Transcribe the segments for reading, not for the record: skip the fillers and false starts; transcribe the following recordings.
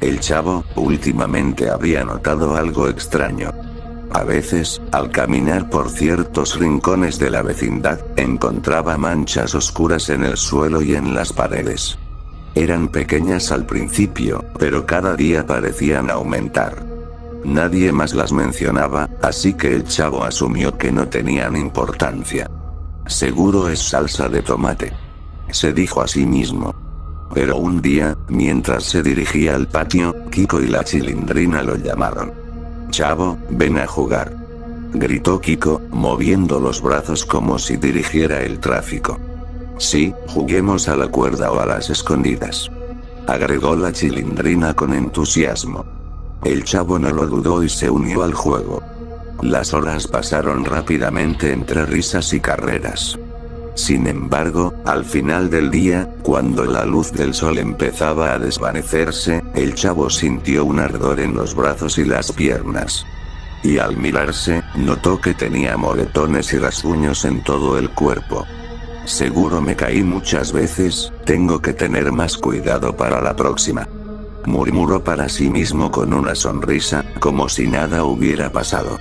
El chavo, últimamente había notado algo extraño. A veces, al caminar por ciertos rincones de la vecindad, encontraba manchas oscuras en el suelo y en las paredes. Eran pequeñas al principio, pero cada día parecían aumentar. Nadie más las mencionaba, así que el chavo asumió que no tenían importancia. Seguro es salsa de tomate, se dijo a sí mismo. Pero un día, mientras se dirigía al patio, Kiko y la Chilindrina lo llamaron. «Chavo, ven a jugar», gritó Kiko, moviendo los brazos como si dirigiera el tráfico. «Sí, juguemos a la cuerda o a las escondidas», agregó la Chilindrina con entusiasmo. El chavo no lo dudó y se unió al juego. Las horas pasaron rápidamente entre risas y carreras. Sin embargo, al final del día, cuando la luz del sol empezaba a desvanecerse, el chavo sintió un ardor en los brazos y las piernas. Y al mirarse, notó que tenía moretones y rasguños en todo el cuerpo. «Seguro me caí muchas veces, tengo que tener más cuidado para la próxima», murmuró para sí mismo con una sonrisa, como si nada hubiera pasado.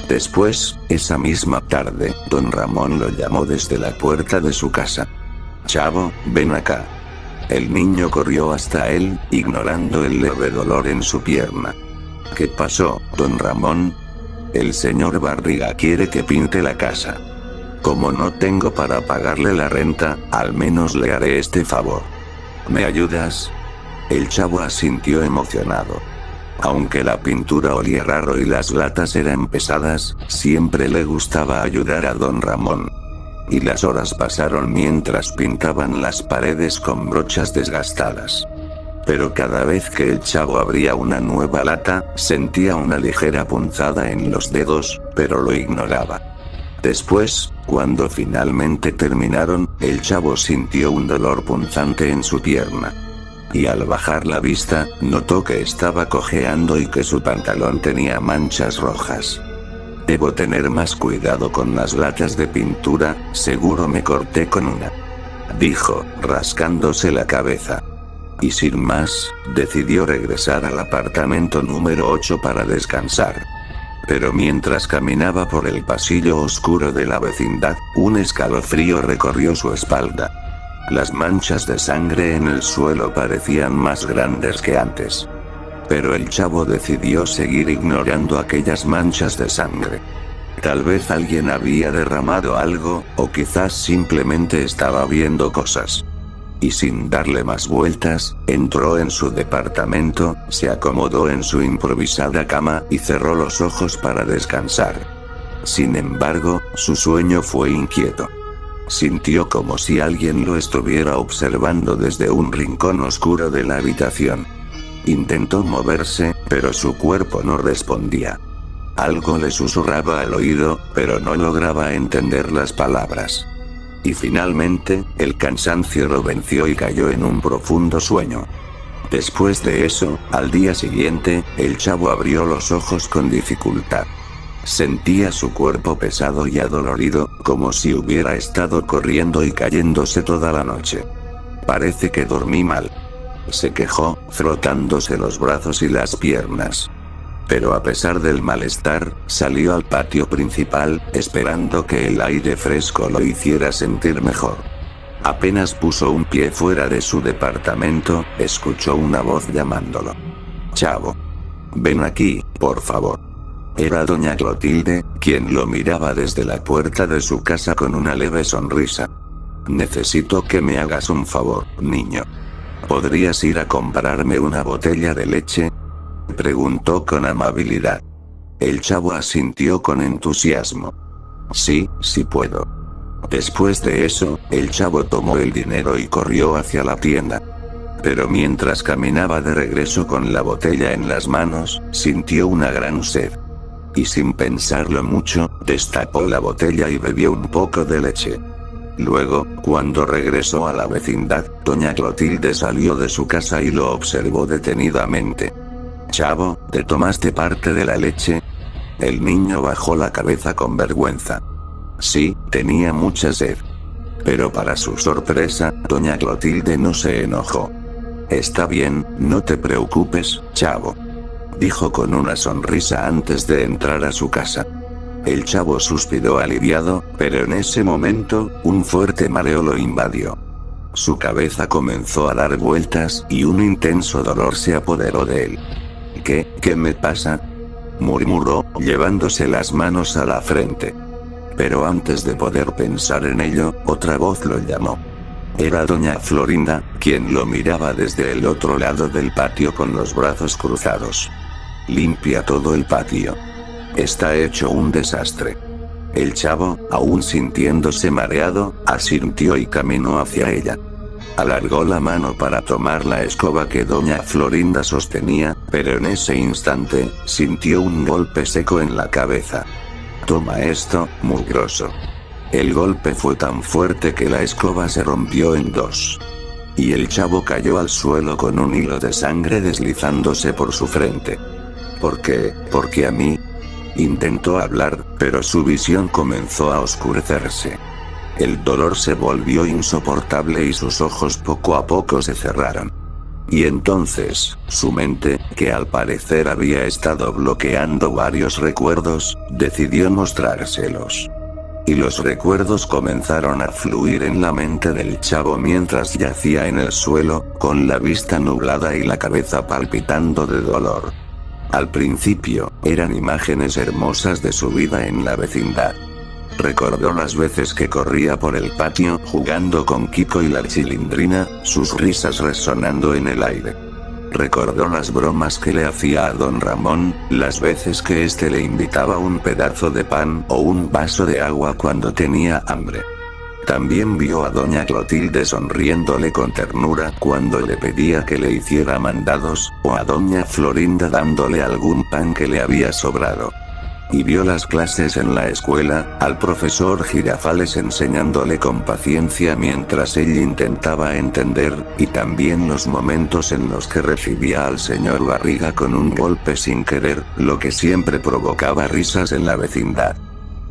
Después, esa misma tarde, don Ramón lo llamó desde la puerta de su casa. «Chavo, ven acá». El niño corrió hasta él, ignorando el leve dolor en su pierna. «¿Qué pasó, don Ramón?». «El señor Barriga quiere que pinte la casa. Como no tengo para pagarle la renta, al menos le haré este favor. ¿Me ayudas?». El chavo asintió emocionado. Aunque la pintura olía raro y las latas eran pesadas, siempre le gustaba ayudar a don Ramón. Y las horas pasaron mientras pintaban las paredes con brochas desgastadas. Pero cada vez que el chavo abría una nueva lata, sentía una ligera punzada en los dedos, pero lo ignoraba. Después, cuando finalmente terminaron, el chavo sintió un dolor punzante en su pierna. Y al bajar la vista, notó que estaba cojeando y que su pantalón tenía manchas rojas. «Debo tener más cuidado con las latas de pintura, seguro me corté con una», dijo, rascándose la cabeza. Y sin más, decidió regresar al apartamento número 8 para descansar. Pero mientras caminaba por el pasillo oscuro de la vecindad, un escalofrío recorrió su espalda. Las manchas de sangre en el suelo parecían más grandes que antes. Pero el chavo decidió seguir ignorando aquellas manchas de sangre. Tal vez alguien había derramado algo, o quizás simplemente estaba viendo cosas. Y sin darle más vueltas, entró en su departamento, se acomodó en su improvisada cama y cerró los ojos para descansar. Sin embargo, su sueño fue inquieto. Sintió como si alguien lo estuviera observando desde un rincón oscuro de la habitación. Intentó moverse, pero su cuerpo no respondía. Algo le susurraba al oído, pero no lograba entender las palabras. Y finalmente, el cansancio lo venció y cayó en un profundo sueño. Después de eso, al día siguiente, el chavo abrió los ojos con dificultad. Sentía su cuerpo pesado y adolorido, como si hubiera estado corriendo y cayéndose toda la noche. «Parece que dormí mal», se quejó, frotándose los brazos y las piernas. Pero a pesar del malestar, salió al patio principal, esperando que el aire fresco lo hiciera sentir mejor. Apenas puso un pie fuera de su departamento, escuchó una voz llamándolo. «Chavo, ven aquí, por favor». Era doña Clotilde, quien lo miraba desde la puerta de su casa con una leve sonrisa. «Necesito que me hagas un favor, niño. ¿Podrías ir a comprarme una botella de leche?», preguntó con amabilidad. El chavo asintió con entusiasmo. «Sí, sí puedo». Después de eso, el chavo tomó el dinero y corrió hacia la tienda. Pero mientras caminaba de regreso con la botella en las manos, sintió una gran sed. Y sin pensarlo mucho, destapó la botella y bebió un poco de leche. Luego, cuando regresó a la vecindad, doña Clotilde salió de su casa y lo observó detenidamente. «Chavo, ¿te tomaste parte de la leche?». El niño bajó la cabeza con vergüenza. Sí, tenía mucha sed. Pero para su sorpresa, doña Clotilde no se enojó. Está bien, no te preocupes, chavo. Dijo con una sonrisa antes de entrar a su casa. El chavo suspiró aliviado, pero en ese momento, un fuerte mareo lo invadió. Su cabeza comenzó a dar vueltas y un intenso dolor se apoderó de él. ¿Qué me pasa?, murmuró, llevándose las manos a la frente. Pero antes de poder pensar en ello, otra voz lo llamó. Era doña Florinda, quien lo miraba desde el otro lado del patio con los brazos cruzados. Limpia todo el patio. Está hecho un desastre. El chavo, aún sintiéndose mareado, asintió y caminó hacia ella. Alargó la mano para tomar la escoba que doña Florinda sostenía, pero en ese instante, sintió un golpe seco en la cabeza. Toma esto, mugroso. El golpe fue tan fuerte que la escoba se rompió en dos. Y el chavo cayó al suelo con un hilo de sangre deslizándose por su frente. ¿Por qué? Porque a mí. Intentó hablar, pero su visión comenzó a oscurecerse. El dolor se volvió insoportable y sus ojos poco a poco se cerraron. Y entonces, su mente, que al parecer había estado bloqueando varios recuerdos, decidió mostrárselos. Y los recuerdos comenzaron a fluir en la mente del chavo mientras yacía en el suelo, con la vista nublada y la cabeza palpitando de dolor. Al principio, eran imágenes hermosas de su vida en la vecindad. Recordó las veces que corría por el patio jugando con Kiko y la Chilindrina, sus risas resonando en el aire. Recordó las bromas que le hacía a don Ramón, las veces que éste le invitaba un pedazo de pan o un vaso de agua cuando tenía hambre. También vio a doña Clotilde sonriéndole con ternura cuando le pedía que le hiciera mandados, o a doña Florinda dándole algún pan que le había sobrado. Y vio las clases en la escuela, al profesor Girafales enseñándole con paciencia mientras él intentaba entender, y también los momentos en los que recibía al señor Barriga con un golpe sin querer, lo que siempre provocaba risas en la vecindad.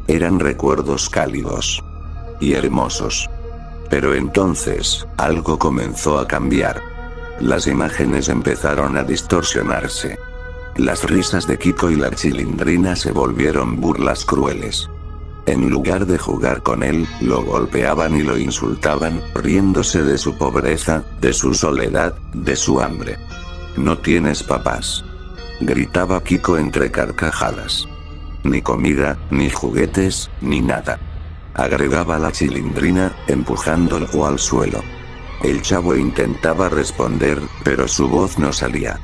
Eran recuerdos cálidos y hermosos. Pero entonces, algo comenzó a cambiar. Las imágenes empezaron a distorsionarse. Las risas de Kiko y la Chilindrina se volvieron burlas crueles. En lugar de jugar con él, lo golpeaban y lo insultaban, riéndose de su pobreza, de su soledad, de su hambre. «No tienes papás», gritaba Kiko entre carcajadas. «Ni comida, ni juguetes, ni nada», agregaba la Chilindrina, empujándolo al suelo. El chavo intentaba responder, pero su voz no salía.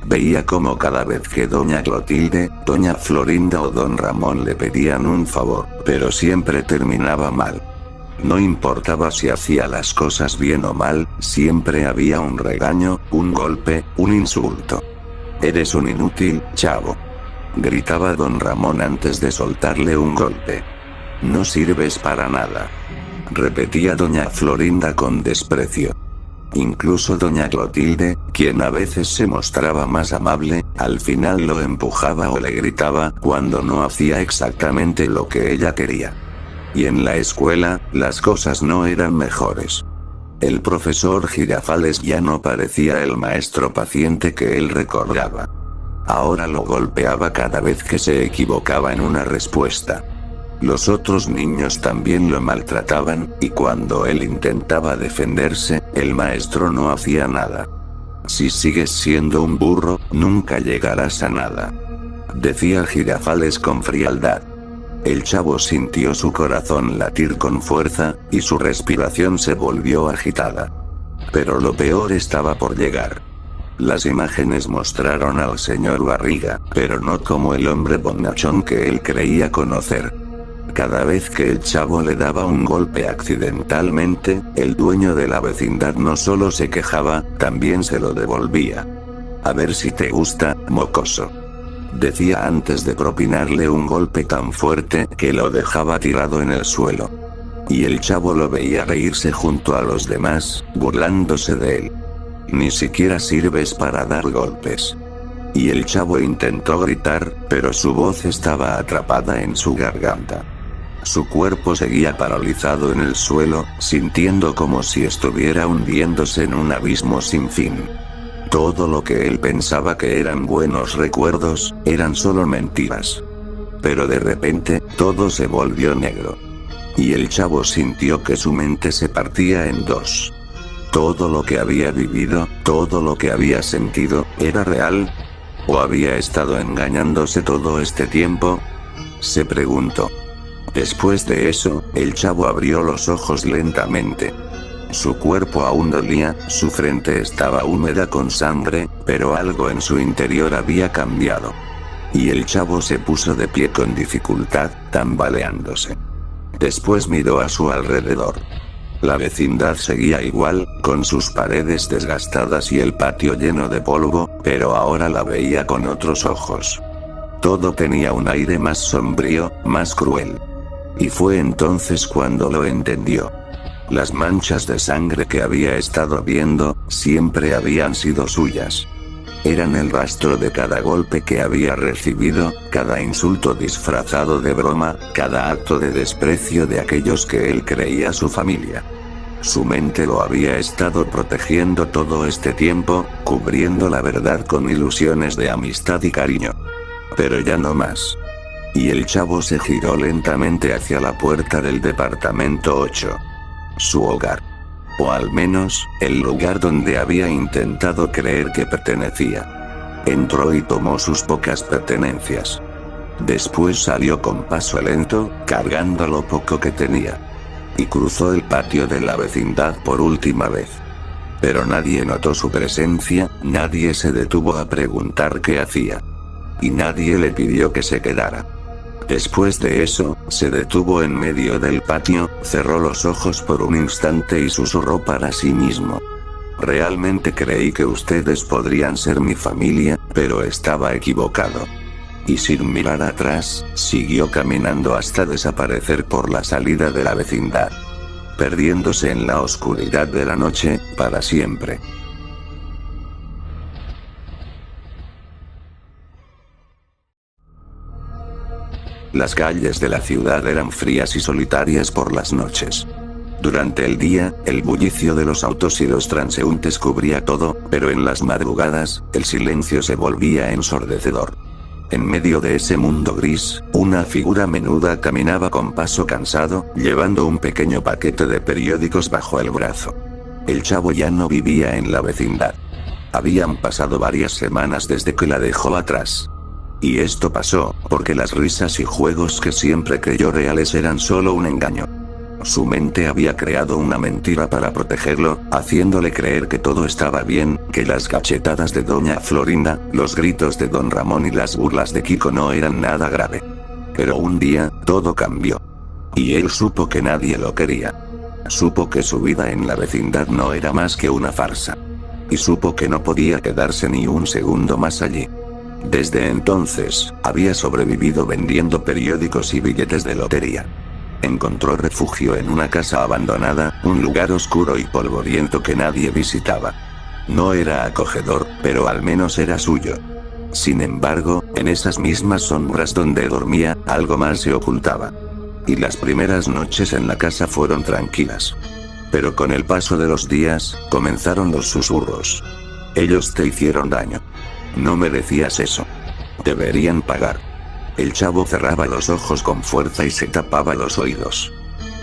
Veía como cada vez que doña Clotilde, doña Florinda o don Ramón le pedían un favor, pero siempre terminaba mal. No importaba si hacía las cosas bien o mal, siempre había un regaño, un golpe, un insulto. «Eres un inútil, chavo», gritaba don Ramón antes de soltarle un golpe. «No sirves para nada», repetía doña Florinda con desprecio. Incluso doña Clotilde, quien a veces se mostraba más amable, al final lo empujaba o le gritaba cuando no hacía exactamente lo que ella quería. Y en la escuela, las cosas no eran mejores. El profesor Girafales ya no parecía el maestro paciente que él recordaba. Ahora lo golpeaba cada vez que se equivocaba en una respuesta. Los otros niños también lo maltrataban, y cuando él intentaba defenderse, el maestro no hacía nada. «Si sigues siendo un burro, nunca llegarás a nada», decía Girafales con frialdad. El chavo sintió su corazón latir con fuerza, y su respiración se volvió agitada. Pero lo peor estaba por llegar. Las imágenes mostraron al señor Barriga, pero no como el hombre bonachón que él creía conocer. Cada vez que el chavo le daba un golpe accidentalmente, el dueño de la vecindad no solo se quejaba, también se lo devolvía. «A ver si te gusta, mocoso», decía antes de propinarle un golpe tan fuerte que lo dejaba tirado en el suelo. Y el chavo lo veía reírse junto a los demás, burlándose de él. «Ni siquiera sirves para dar golpes». Y el chavo intentó gritar, pero su voz estaba atrapada en su garganta. Su cuerpo seguía paralizado en el suelo, sintiendo como si estuviera hundiéndose en un abismo sin fin. Todo lo que él pensaba que eran buenos recuerdos, eran solo mentiras. Pero de repente, todo se volvió negro. Y el chavo sintió que su mente se partía en dos. Todo lo que había vivido, todo lo que había sentido, ¿era real? ¿O había estado engañándose todo este tiempo? Se preguntó. Después de eso, el chavo abrió los ojos lentamente. Su cuerpo aún dolía, su frente estaba húmeda con sangre, pero algo en su interior había cambiado. Y el chavo se puso de pie con dificultad, tambaleándose. Después miró a su alrededor. La vecindad seguía igual, con sus paredes desgastadas y el patio lleno de polvo, pero ahora la veía con otros ojos. Todo tenía un aire más sombrío, más cruel. Y fue entonces cuando lo entendió. Las manchas de sangre que había estado viendo, siempre habían sido suyas. Eran el rastro de cada golpe que había recibido, cada insulto disfrazado de broma, cada acto de desprecio de aquellos que él creía su familia. Su mente lo había estado protegiendo todo este tiempo, cubriendo la verdad con ilusiones de amistad y cariño. Pero ya no más. Y el chavo se giró lentamente hacia la puerta del departamento 8. Su hogar. O al menos, el lugar donde había intentado creer que pertenecía. Entró y tomó sus pocas pertenencias. Después salió con paso lento, cargando lo poco que tenía. Y cruzó el patio de la vecindad por última vez. Pero nadie notó su presencia, nadie se detuvo a preguntar qué hacía. Y nadie le pidió que se quedara. Después de eso, se detuvo en medio del patio, cerró los ojos por un instante y susurró para sí mismo. Realmente creí que ustedes podrían ser mi familia, pero estaba equivocado. Y sin mirar atrás, siguió caminando hasta desaparecer por la salida de la vecindad. Perdiéndose en la oscuridad de la noche, para siempre. Las calles de la ciudad eran frías y solitarias por las noches. Durante el día, el bullicio de los autos y los transeúntes cubría todo, pero en las madrugadas, el silencio se volvía ensordecedor. En medio de ese mundo gris, una figura menuda caminaba con paso cansado, llevando un pequeño paquete de periódicos bajo el brazo. El chavo ya no vivía en la vecindad. Habían pasado varias semanas desde que la dejó atrás. Y esto pasó, porque las risas y juegos que siempre creyó reales eran solo un engaño. Su mente había creado una mentira para protegerlo, haciéndole creer que todo estaba bien, que las cachetadas de Doña Florinda, los gritos de Don Ramón y las burlas de Kiko no eran nada grave. Pero un día, todo cambió. Y él supo que nadie lo quería. Supo que su vida en la vecindad no era más que una farsa. Y supo que no podía quedarse ni un segundo más allí. Desde entonces, había sobrevivido vendiendo periódicos y billetes de lotería. Encontró refugio en una casa abandonada, un lugar oscuro y polvoriento que nadie visitaba. No era acogedor, pero al menos era suyo. Sin embargo, en esas mismas sombras donde dormía, algo más se ocultaba. Y las primeras noches en la casa fueron tranquilas. Pero con el paso de los días, comenzaron los susurros. Ellos te hicieron daño. No merecías eso. Deberían pagar. El chavo cerraba los ojos con fuerza y se tapaba los oídos.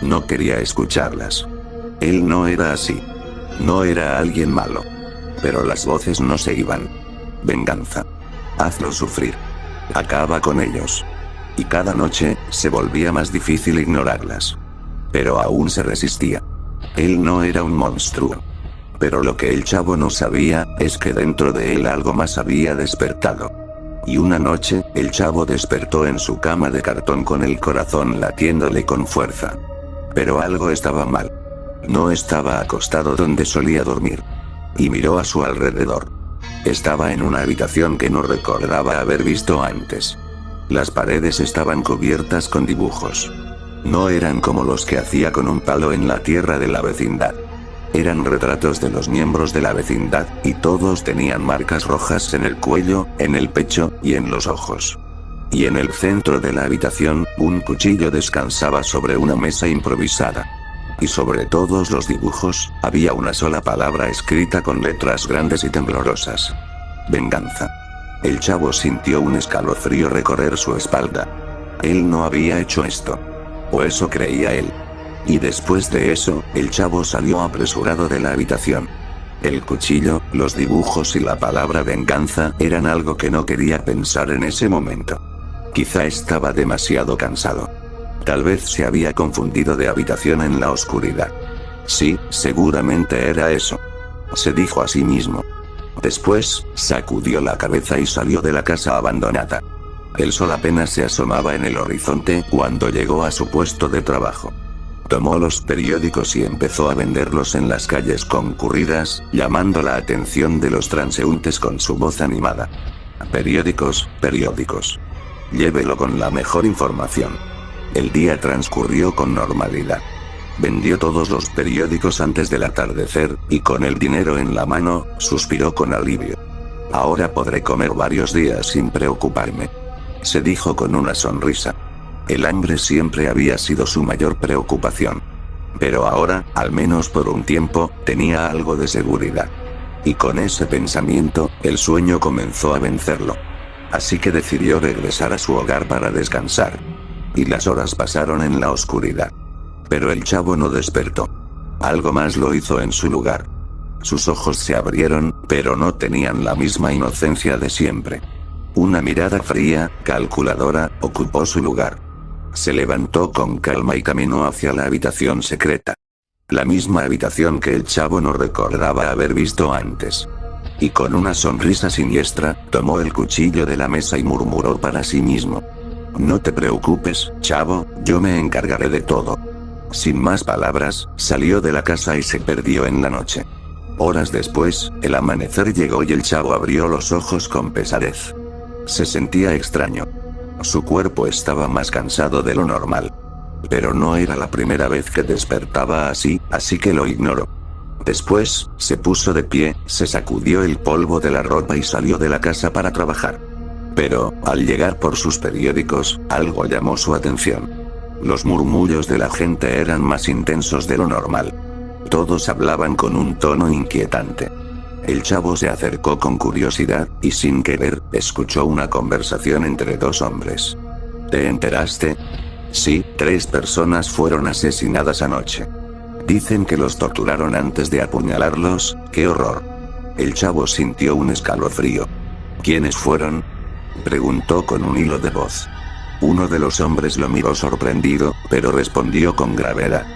No quería escucharlas. Él no era así. No era alguien malo. Pero las voces no se iban. Venganza. Hazlo sufrir. Acaba con ellos. Y cada noche, se volvía más difícil ignorarlas. Pero aún se resistía. Él no era un monstruo. Pero lo que el chavo no sabía, es que dentro de él algo más había despertado. Y una noche, el chavo despertó en su cama de cartón con el corazón latiéndole con fuerza. Pero algo estaba mal. No estaba acostado donde solía dormir. Y miró a su alrededor. Estaba en una habitación que no recordaba haber visto antes. Las paredes estaban cubiertas con dibujos. No eran como los que hacía con un palo en la tierra de la vecindad. Eran retratos de los miembros de la vecindad, y todos tenían marcas rojas en el cuello, en el pecho, y en los ojos. Y en el centro de la habitación, un cuchillo descansaba sobre una mesa improvisada. Y sobre todos los dibujos, había una sola palabra escrita con letras grandes y temblorosas. Venganza. El chavo sintió un escalofrío recorrer su espalda. Él no había hecho esto. O eso creía él. Y después de eso, el chavo salió apresurado de la habitación. El cuchillo, los dibujos y la palabra venganza eran algo que no quería pensar en ese momento. Quizá estaba demasiado cansado. Tal vez se había confundido de habitación en la oscuridad. Sí, seguramente era eso. Se dijo a sí mismo. Después, sacudió la cabeza y salió de la casa abandonada. El sol apenas se asomaba en el horizonte cuando llegó a su puesto de trabajo. Tomó los periódicos y empezó a venderlos en las calles concurridas, llamando la atención de los transeúntes con su voz animada. Periódicos, periódicos. Llévelo con la mejor información. El día transcurrió con normalidad. Vendió todos los periódicos antes del atardecer, y con el dinero en la mano, suspiró con alivio. Ahora podré comer varios días sin preocuparme. Se dijo con una sonrisa. El hambre siempre había sido su mayor preocupación. Pero ahora, al menos por un tiempo, tenía algo de seguridad. Y con ese pensamiento, el sueño comenzó a vencerlo. Así que decidió regresar a su hogar para descansar. Y las horas pasaron en la oscuridad. Pero el chavo no despertó. Algo más lo hizo en su lugar. Sus ojos se abrieron, pero no tenían la misma inocencia de siempre. Una mirada fría, calculadora, ocupó su lugar. Se levantó con calma y caminó hacia la habitación secreta. La misma habitación que el chavo no recordaba haber visto antes. Y con una sonrisa siniestra, tomó el cuchillo de la mesa y murmuró para sí mismo. No te preocupes, chavo, yo me encargaré de todo. Sin más palabras, salió de la casa y se perdió en la noche. Horas después, el amanecer llegó y el chavo abrió los ojos con pesadez. Se sentía extraño. Su cuerpo estaba más cansado de lo normal. Pero no era la primera vez que despertaba así que lo ignoró. Después, se puso de pie, se sacudió el polvo de la ropa y salió de la casa para trabajar. Pero, al llegar por sus periódicos, algo llamó su atención. Los murmullos de la gente eran más intensos de lo normal. Todos hablaban con un tono inquietante. El chavo se acercó con curiosidad, y sin querer, escuchó una conversación entre dos hombres. ¿Te enteraste? Sí, 3 personas fueron asesinadas anoche. Dicen que los torturaron antes de apuñalarlos. ¡Qué horror! El chavo sintió un escalofrío. ¿Quiénes fueron?, preguntó con un hilo de voz. Uno de los hombres lo miró sorprendido, pero respondió con gravedad.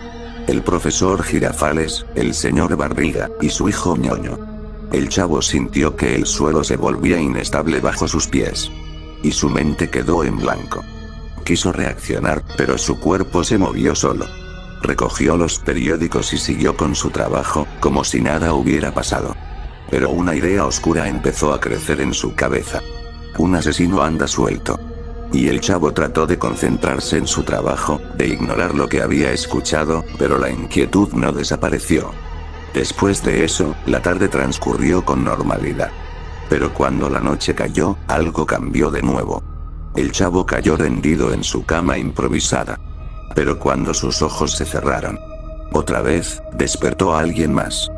El profesor Girafales, el señor Barriga, y su hijo Ñoño. El chavo sintió que el suelo se volvía inestable bajo sus pies. Y su mente quedó en blanco. Quiso reaccionar, pero su cuerpo se movió solo. Recogió los periódicos y siguió con su trabajo, como si nada hubiera pasado. Pero una idea oscura empezó a crecer en su cabeza. Un asesino anda suelto. Y el chavo trató de concentrarse en su trabajo, de ignorar lo que había escuchado, pero la inquietud no desapareció. Después de eso, la tarde transcurrió con normalidad. Pero cuando la noche cayó, algo cambió de nuevo. El chavo cayó rendido en su cama improvisada. Pero cuando sus ojos se cerraron, otra vez, despertó a alguien más.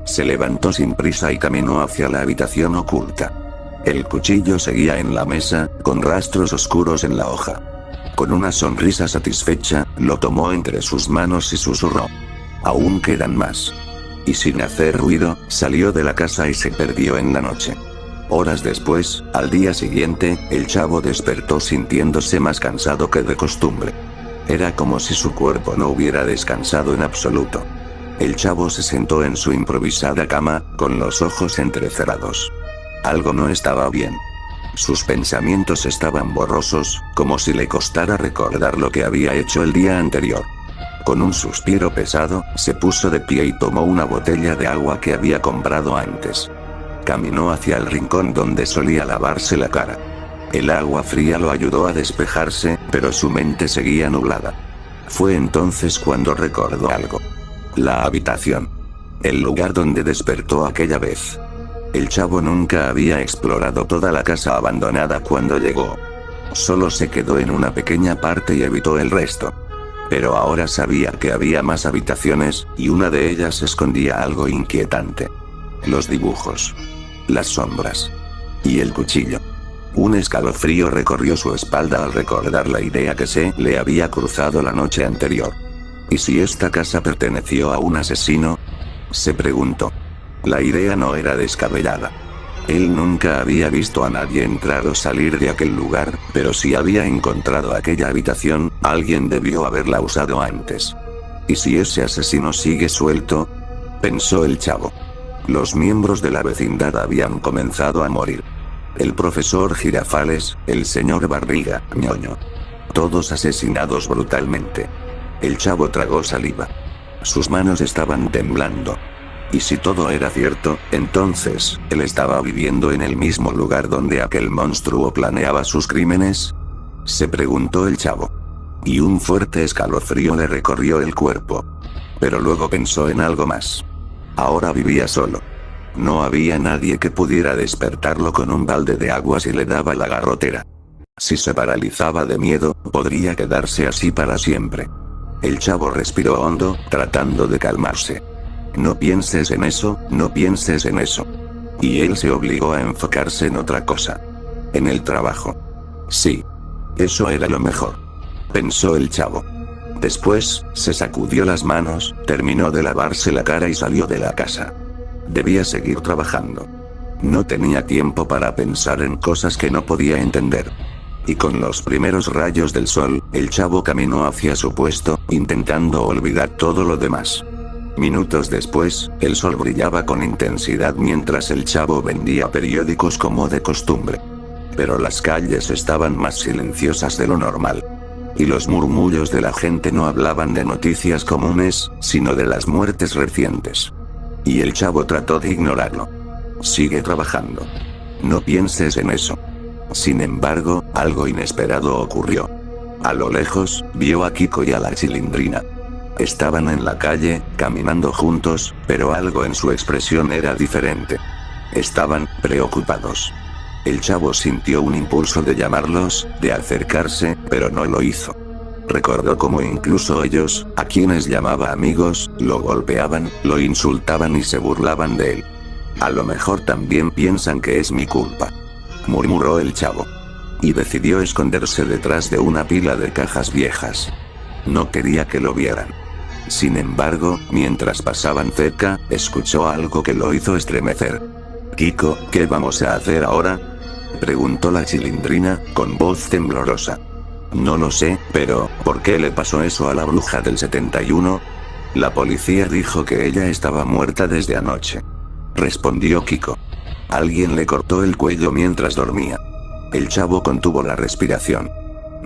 Se levantó sin prisa y caminó hacia la habitación oculta. El cuchillo seguía en la mesa, con rastros oscuros en la hoja. Con una sonrisa satisfecha, lo tomó entre sus manos y susurró. Aún quedan más. Y sin hacer ruido, salió de la casa y se perdió en la noche. Horas después, al día siguiente, el chavo despertó sintiéndose más cansado que de costumbre. Era como si su cuerpo no hubiera descansado en absoluto. El chavo se sentó en su improvisada cama, con los ojos entrecerrados. Algo no estaba bien. Sus pensamientos estaban borrosos, como si le costara recordar lo que había hecho el día anterior. Con un suspiro pesado, se puso de pie y tomó una botella de agua que había comprado antes. Caminó hacia el rincón donde solía lavarse la cara. El agua fría lo ayudó a despejarse, pero su mente seguía nublada. Fue entonces cuando recordó algo. La habitación. El lugar donde despertó aquella vez. El chavo nunca había explorado toda la casa abandonada cuando llegó. Solo se quedó en una pequeña parte y evitó el resto. Pero ahora sabía que había más habitaciones, y una de ellas escondía algo inquietante. Los dibujos. Las sombras. Y el cuchillo. Un escalofrío recorrió su espalda al recordar la idea que se le había cruzado la noche anterior. ¿Y si esta casa perteneció a un asesino? Se preguntó. La idea no era descabellada. Él nunca había visto a nadie entrar o salir de aquel lugar, pero si había encontrado aquella habitación, alguien debió haberla usado antes. ¿Y si ese asesino sigue suelto? Pensó el chavo. Los miembros de la vecindad habían comenzado a morir. El profesor Girafales, el señor Barriga, ñoño. Todos asesinados brutalmente. El chavo tragó saliva. Sus manos estaban temblando. Y si todo era cierto, entonces, ¿él estaba viviendo en el mismo lugar donde aquel monstruo planeaba sus crímenes? Se preguntó el chavo. Y un fuerte escalofrío le recorrió el cuerpo. Pero luego pensó en algo más. Ahora vivía solo. No había nadie que pudiera despertarlo con un balde de agua si le daba la garrotera. Si se paralizaba de miedo, podría quedarse así para siempre. El chavo respiró hondo, tratando de calmarse. No pienses en eso, no pienses en eso. Y él se obligó a enfocarse en otra cosa. En el trabajo. Sí. Eso era lo mejor. Pensó el chavo. Después, se sacudió las manos, terminó de lavarse la cara y salió de la casa. Debía seguir trabajando. No tenía tiempo para pensar en cosas que no podía entender. Y con los primeros rayos del sol, el chavo caminó hacia su puesto, intentando olvidar todo lo demás. Minutos después, el sol brillaba con intensidad mientras el chavo vendía periódicos como de costumbre. Pero las calles estaban más silenciosas de lo normal. Y los murmullos de la gente no hablaban de noticias comunes, sino de las muertes recientes. Y el chavo trató de ignorarlo. Sigue trabajando. No pienses en eso. Sin embargo, algo inesperado ocurrió. A lo lejos, vio a Kiko y a la Chilindrina. Estaban en la calle, caminando juntos, pero algo en su expresión era diferente. Estaban preocupados. El chavo sintió un impulso de llamarlos, de acercarse, pero no lo hizo. Recordó cómo incluso ellos, a quienes llamaba amigos, lo golpeaban, lo insultaban y se burlaban de él. A lo mejor también piensan que es mi culpa, murmuró el chavo. Y decidió esconderse detrás de una pila de cajas viejas. No quería que lo vieran. Sin embargo, mientras pasaban cerca, escuchó algo que lo hizo estremecer. Kiko, ¿qué vamos a hacer ahora?, preguntó la Chilindrina, con voz temblorosa. No lo sé, pero, ¿por qué le pasó eso a la bruja del 71? La policía dijo que ella estaba muerta desde anoche, respondió Kiko. Alguien le cortó el cuello mientras dormía. El chavo contuvo la respiración.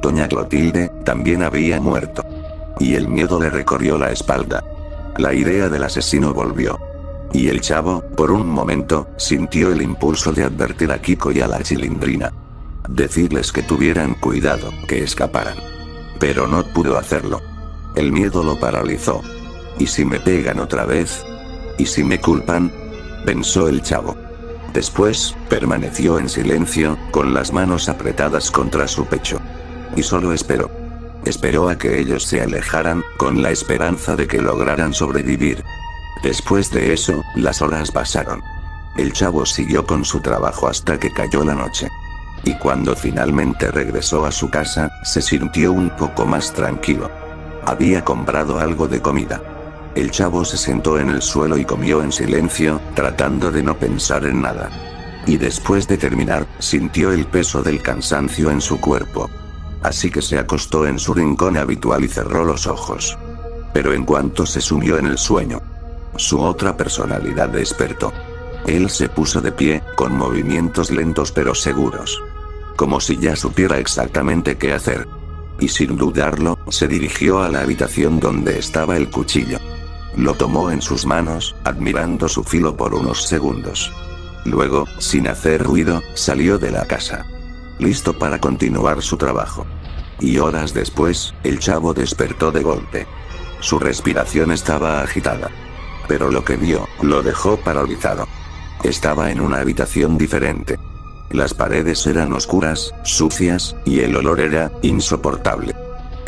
Doña Clotilde también había muerto. Y el miedo le recorrió la espalda. La idea del asesino volvió. Y el chavo, por un momento, sintió el impulso de advertir a Kiko y a la Chilindrina. Decirles que tuvieran cuidado, que escaparan. Pero no pudo hacerlo. El miedo lo paralizó. ¿Y si me pegan otra vez? ¿Y si me culpan?, pensó el chavo. Después, permaneció en silencio, con las manos apretadas contra su pecho. Y solo esperó. Esperó a que ellos se alejaran, con la esperanza de que lograran sobrevivir. Después de eso, las horas pasaron. El chavo siguió con su trabajo hasta que cayó la noche. Y cuando finalmente regresó a su casa, se sintió un poco más tranquilo. Había comprado algo de comida. El chavo se sentó en el suelo y comió en silencio, tratando de no pensar en nada. Y después de terminar, sintió el peso del cansancio en su cuerpo. Así que se acostó en su rincón habitual y cerró los ojos. Pero en cuanto se sumió en el sueño, su otra personalidad despertó. Él se puso de pie, con movimientos lentos pero seguros. Como si ya supiera exactamente qué hacer. Y sin dudarlo, se dirigió a la habitación donde estaba el cuchillo. Lo tomó en sus manos, admirando su filo por unos segundos. Luego, sin hacer ruido, salió de la casa. Listo para continuar su trabajo. Y horas después, el chavo despertó de golpe. Su respiración estaba agitada. Pero lo que vio, lo dejó paralizado. Estaba en una habitación diferente. Las paredes eran oscuras, sucias, y el olor era insoportable.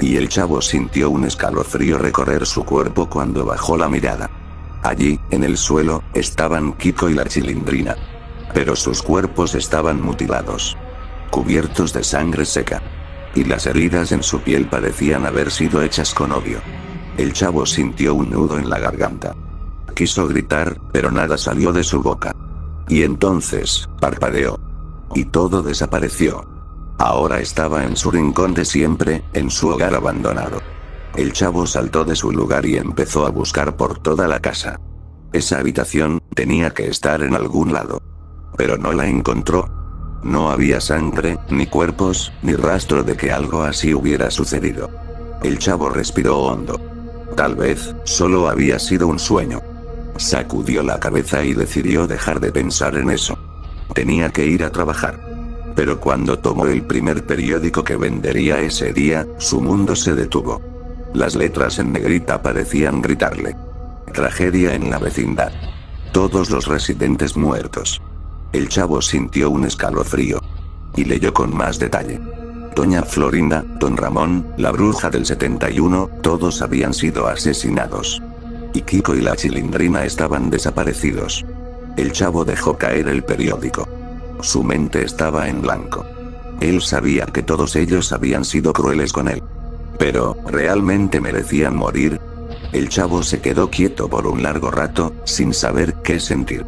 Y el chavo sintió un escalofrío recorrer su cuerpo cuando bajó la mirada. Allí, en el suelo, estaban Kiko y la Chilindrina. Pero sus cuerpos estaban mutilados, cubiertos de sangre seca. Y las heridas en su piel parecían haber sido hechas con odio. El chavo sintió un nudo en la garganta. Quiso gritar, pero nada salió de su boca. Y entonces, parpadeó. Y todo desapareció. Ahora estaba en su rincón de siempre, en su hogar abandonado. El chavo saltó de su lugar y empezó a buscar por toda la casa. Esa habitación tenía que estar en algún lado. Pero no la encontró. No había sangre, ni cuerpos, ni rastro de que algo así hubiera sucedido. El chavo respiró hondo. Tal vez, solo había sido un sueño. Sacudió la cabeza y decidió dejar de pensar en eso. Tenía que ir a trabajar. Pero cuando tomó el primer periódico que vendería ese día, su mundo se detuvo. Las letras en negrita parecían gritarle: tragedia en la vecindad. Todos los residentes muertos. El chavo sintió un escalofrío. Y leyó con más detalle. Doña Florinda, Don Ramón, la bruja del 71, todos habían sido asesinados. Y Kiko y la Chilindrina estaban desaparecidos. El chavo dejó caer el periódico. Su mente estaba en blanco. Él sabía que todos ellos habían sido crueles con él. Pero, ¿realmente merecían morir? El chavo se quedó quieto por un largo rato, sin saber qué sentir.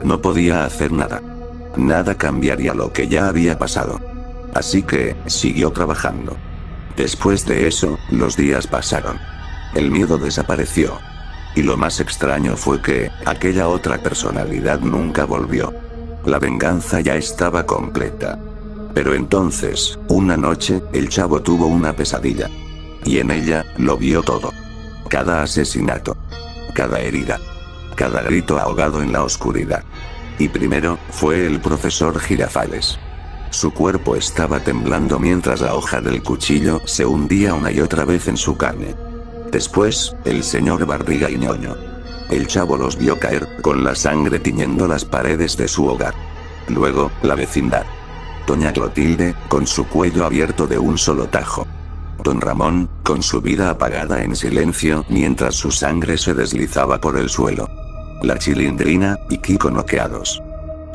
No podía hacer nada. Nada cambiaría lo que ya había pasado. Así que, siguió trabajando. Después de eso, los días pasaron. El miedo desapareció. Y lo más extraño fue que, aquella otra personalidad nunca volvió. La venganza ya estaba completa. Pero entonces, una noche, el chavo tuvo una pesadilla. Y en ella, lo vio todo. Cada asesinato. Cada herida. Cada grito ahogado en la oscuridad. Y primero, fue el profesor Girafales. Su cuerpo estaba temblando mientras la hoja del cuchillo se hundía una y otra vez en su carne. Después, el señor Barriga y Ñoño. El chavo los vio caer, con la sangre tiñendo las paredes de su hogar. Luego, la vecindad. Doña Clotilde, con su cuello abierto de un solo tajo. Don Ramón, con su vida apagada en silencio mientras su sangre se deslizaba por el suelo. La Chilindrina, y Kiko noqueados.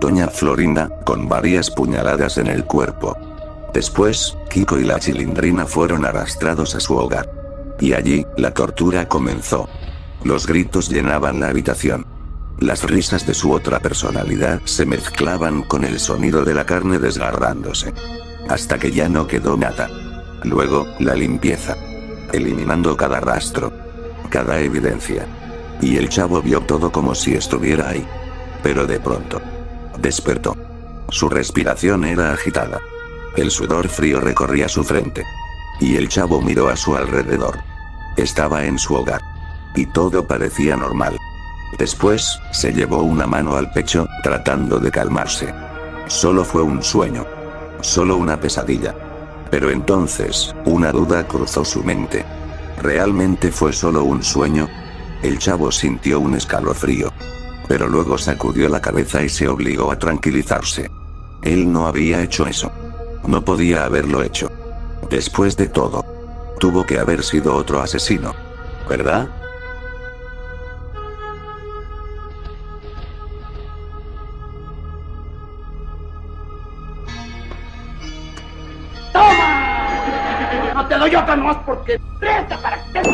Doña Florinda, con varias puñaladas en el cuerpo. Después, Kiko y la Chilindrina fueron arrastrados a su hogar. Y allí, la tortura comenzó. Los gritos llenaban la habitación. Las risas de su otra personalidad se mezclaban con el sonido de la carne desgarrándose. Hasta que ya no quedó nada. Luego, la limpieza. Eliminando cada rastro. Cada evidencia. Y el chavo vio todo como si estuviera ahí. Pero de pronto, despertó. Su respiración era agitada. El sudor frío recorría su frente. Y el chavo miró a su alrededor. Estaba en su hogar. Y todo parecía normal. Después, se llevó una mano al pecho, tratando de calmarse. Solo fue un sueño. Solo una pesadilla. Pero entonces, una duda cruzó su mente. ¿Realmente fue solo un sueño? El chavo sintió un escalofrío. Pero luego sacudió la cabeza y se obligó a tranquilizarse. Él no había hecho eso. No podía haberlo hecho. Después de todo, tuvo que haber sido otro asesino. ¿Verdad? ¡Toma! No te doy otra más porque presta para que te...